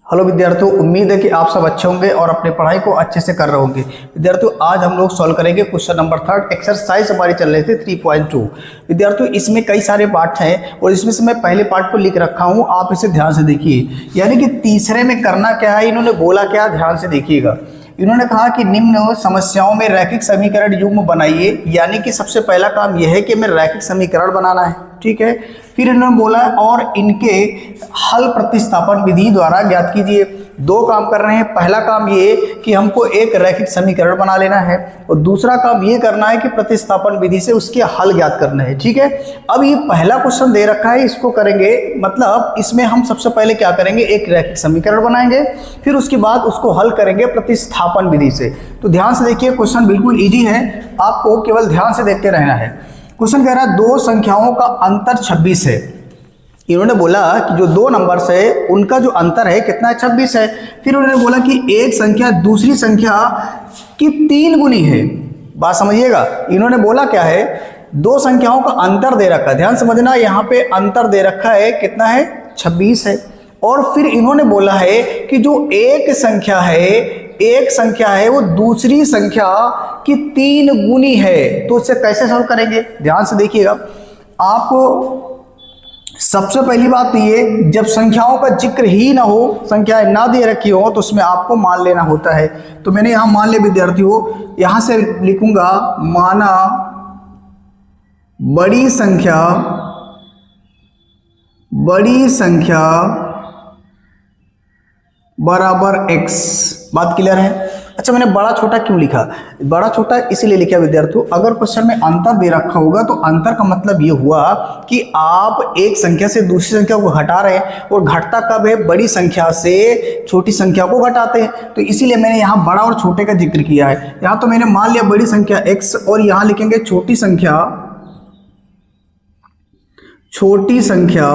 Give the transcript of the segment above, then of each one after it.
Hello विद्यार्थियों, उम्मीद है कि आप सब अच्छे होंगे और अपनी पढ़ाई को अच्छे से कर रहे होंगे। विद्यार्थियों, आज हम लोग सॉल्व करेंगे क्वेश्चन नंबर 3 एक्सरसाइज हमारी चल रही थी 3.2। विद्यार्थियों, इसमें कई सारे पार्ट हैं और इसमें से मैं पहले पार्ट को लिख रखा हूं, आप इसे ध्यान से देखिए। यानी कि तीसरे में करना क्या है, इन्होंने बोला क्या, ध्यान से देखिएगा। इन्होंने कहा कि निम्न समस्याओं में रैखिक समीकरण युग्म बनाइए। यानी कि सबसे पहला काम यह है कि हमें रैखिक समीकरण बनाना है, ठीक है। फिर इन्होंने बोला और इनके हल प्रतिस्थापन विधि द्वारा ज्ञात कीजिए। दो काम कर रहे हैं। पहला काम ये कि हमको एक रैखिक समीकरण बना लेना है और दूसरा काम ये करना है कि प्रतिस्थापन विधि से उसके हल ज्ञात करना है, ठीक है। अब ये पहला क्वेश्चन दे रखा है, इसको करेंगे, मतलब इसमें हम सबसे पहले क्या करेंगे, एक रैखिक समीकरण बनाएंगे, फिर उसके बाद उसको हल करेंगे प्रतिस्थापन विधि से। तो ध्यान से देखिए, क्वेश्चन बिल्कुल ईजी है, आपको केवल ध्यान से देखते रहना है। क्वेश्चन कह रहा है दो संख्याओं का अंतर 26 है। इन्होंने बोला कि जो दो नंबर्स है उनका जो अंतर है कितना है, 26 है। फिर उन्होंने बोला कि एक संख्या दूसरी संख्या की 3 गुनी है। बात समझिएगा, इन्होंने बोला क्या है, दो संख्याओं का अंतर दे रखा है। ध्यान समझना, यहाँ पे अंतर दे रखा है कितना है, 26 है। और फिर इन्होंने बोला है कि जो एक संख्या है वो दूसरी संख्या की 3 गुनी है। तो इसे कैसे सॉल्व करेंगे, ध्यान से देखिएगा। आप सबसे पहली बात तो ये, जब संख्याओं का जिक्र ही ना हो, संख्याएं ना दे रखी हो, तो उसमें आपको मान लेना होता है। तो मैंने यहां मान ले विद्यार्थियों, यहां से लिखूंगा माना बड़ी संख्या बराबर x। बात क्लियर है। अच्छा, मैंने बड़ा छोटा क्यों लिखा, बड़ा छोटा इसलिए लिखा विद्यार्थियों, अगर क्वेश्चन में अंतर दे रखा होगा तो अंतर का मतलब ये हुआ कि आप एक संख्या से दूसरी संख्या को घटा रहे हैं, और घटता कब है, बड़ी संख्या से छोटी संख्या को घटाते हैं। तो इसीलिए मैंने यहाँ बड़ा और छोटे का जिक्र किया है। यहाँ तो मैंने मान लिया बड़ी संख्या x और यहाँ लिखेंगे छोटी संख्या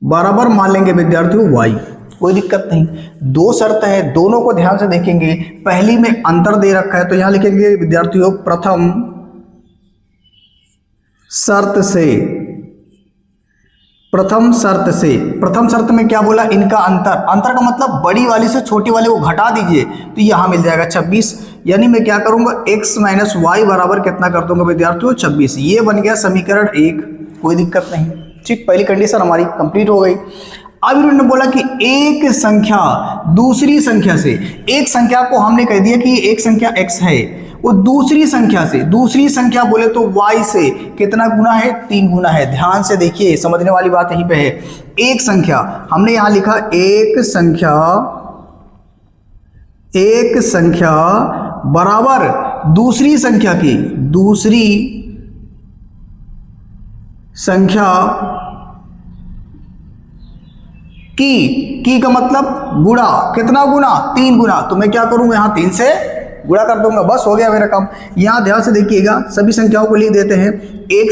बराबर मान लेंगे विद्यार्थियों y। कोई दिक्कत नहीं। दो शर्त है, दोनों को ध्यान से देखेंगे। पहली में अंतर दे रखा है तो यहां लिखेंगे विद्यार्थियों प्रथम शर्त में क्या बोला, इनका अंतर का मतलब बड़ी वाली से छोटी वाले को घटा दीजिए, तो यहां मिल जाएगा 26। यानी मैं क्या करूंगा, x माइनस वाई बराबर कितना कर दूंगा विद्यार्थियों, 26। ये बन गया समीकरण 1। कोई दिक्कत नहीं, ठीक। पहली कंडीशन हमारी कंप्लीट हो गई। अब इन्होंने बोला कि एक संख्या दूसरी संख्या से, एक संख्या को हमने कह दिया कि एक संख्या x है, वो दूसरी संख्या बोले तो y से कितना गुना है, 3 गुना है। ध्यान से देखिए, समझने वाली बात यहीं पे है। एक संख्या हमने यहां लिखा, एक संख्या बराबर दूसरी संख्या की का मतलब गुणा, कितना गुना, 3 गुना। तो मैं क्या करूंगा, यहां 3 से गुणा कर दूंगा, बस हो गया मेरा काम। यहां ध्यान से देखिएगा, सभी संख्याओं को लिख देते हैं। एक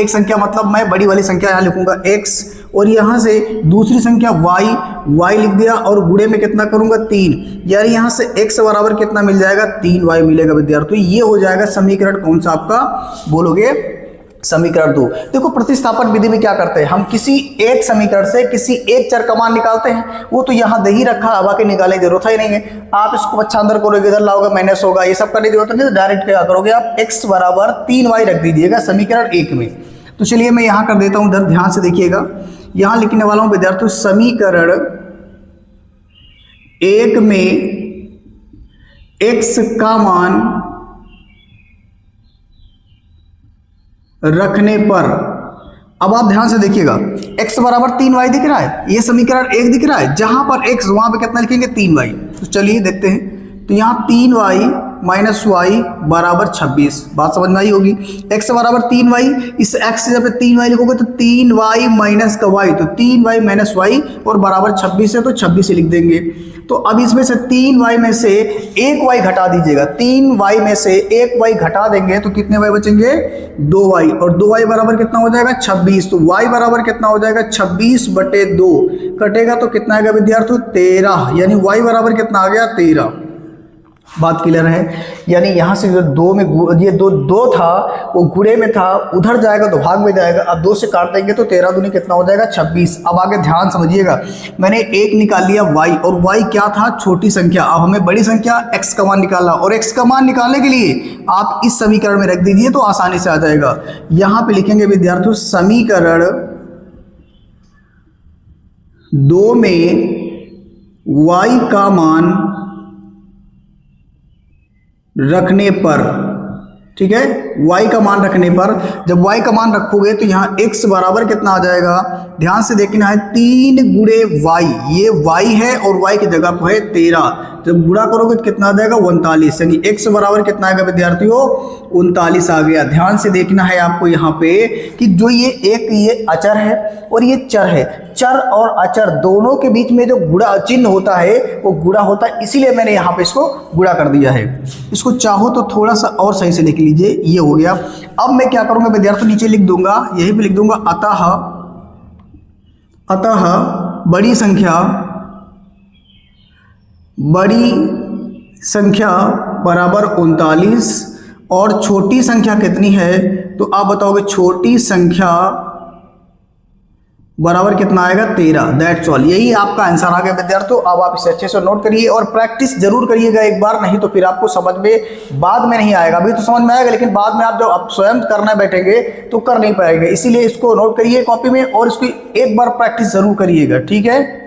संख्या मतलब मैं बड़ी वाली संख्या यहां लिखूंगा x, और यहां से दूसरी संख्या y लिख दिया, और गुणे में कितना करूंगा, 3। यानी यहां से x बराबर कितना मिल जाएगा, 3y मिलेगा विद्यार्थियों। ये हो जाएगा समीकरण कौन सा आपका, बोलोगे समीकरण 2। देखो, प्रतिस्थापन विधि में क्या करते हैं, हम किसी एक समीकरण से किसी एक चर का मान निकालते हैं। वो तो यहाँ दे ही रखा, अब आके निकालने की जरूरत ही नहीं है। आप इसको अच्छा अंदर करोगे, इधर लाओगे, माइनस होगा, ये सब करने की जरूरत नहीं। डायरेक्ट क्या करोगे आप, x बराबर 3y रख दीजिएगा समीकरण 1 में। तो चलिए मैं यहाँ कर देता हूँ, इधर ध्यान से देखिएगा। यहाँ लिखने वाला हूँ विद्यार्थियों, समीकरण 1 में x का मान रखने पर, अब आप ध्यान से देखिएगा, x बराबर 3y दिख रहा है, ये समीकरण 1 दिख रहा है। जहां पर x वहां पे कितना लिखेंगे, 3y। तो चलिए देखते हैं। तो यहाँ 3y माइनस वाई बराबर 26। बात समझ में आई होगी। x बराबर 3y, इस x से जब 3y लिखोगे तो 3y माइनस का y, तो 3y माइनस y और बराबर 26 है, तो 26 लिख देंगे। तो अब इसमें से 3y में से 1y घटा दीजिएगा। 3y में से 1y घटा देंगे तो कितने y बचेंगे, 2y, और 2y बराबर कितना हो जाएगा, 26। तो y बराबर कितना हो जाएगा, 26/2 कटेगा तो कितना आएगा विद्यार्थियों, 13। यानी y बराबर कितना आ गया, 13। बात क्लियर है। यानी यहाँ से जो दो में ये दो था वो गुणे में था, उधर जाएगा तो भाग में जाएगा। अब 2 से काट देंगे तो 13 दूनी कितना हो जाएगा 26। अब आगे ध्यान समझिएगा, मैंने एक निकाल लिया y, और y क्या था छोटी संख्या। अब हमें बड़ी संख्या x का मान निकालना, और x का मान निकालने के लिए आप इस समीकरण में रख दीजिए तो आसानी से आ जाएगा। यहाँ पे लिखेंगे विद्यार्थियों समीकरण 2 में y का मान रखने पर, ठीक है, y का मान रखने पर, जब y का मान रखोगे तो यहाँ x बराबर कितना आ जाएगा, ध्यान से देखना है 3 गुणे y, ये y है और y की जगह पर है 13, जब गुणा करोगे तो कितना आ जाएगा 39, यानी x बराबर कितना आएगा विद्यार्थियों 39 आ गया। ध्यान से देखना है आपको यहाँ पे कि जो ये अचर है और ये चर है, चर और अचर दोनों के बीच में जो गुणा चिन्ह होता है वो गुणा होता है, इसीलिए मैंने यहाँ पे इसको गुणा कर दिया है। इसको चाहो तो थोड़ा सा और सही से लिख लीजिए, ये हो गया। अब मैं क्या करूँगा विद्यार्थियों, नीचे लिख दूंगा, यही पे लिख दूंगा अतः बड़ी संख्या बराबर 39 और छोटी संख्या कितनी है, तो आप बताओगे छोटी संख्या बराबर कितना आएगा 13। दैट्स ऑल, यही आपका आंसर आ गया विद्यार्थियों। अब आप इसे अच्छे से नोट करिए और प्रैक्टिस जरूर करिएगा एक बार, नहीं तो फिर आपको समझ में बाद में नहीं आएगा। अभी तो समझ में आएगा लेकिन बाद में आप जब आप स्वयं करने बैठेंगे तो कर नहीं पाएंगे, इसीलिए इसको नोट करिए कॉपी में और इसकी एक बार प्रैक्टिस जरूर करिएगा, ठीक है।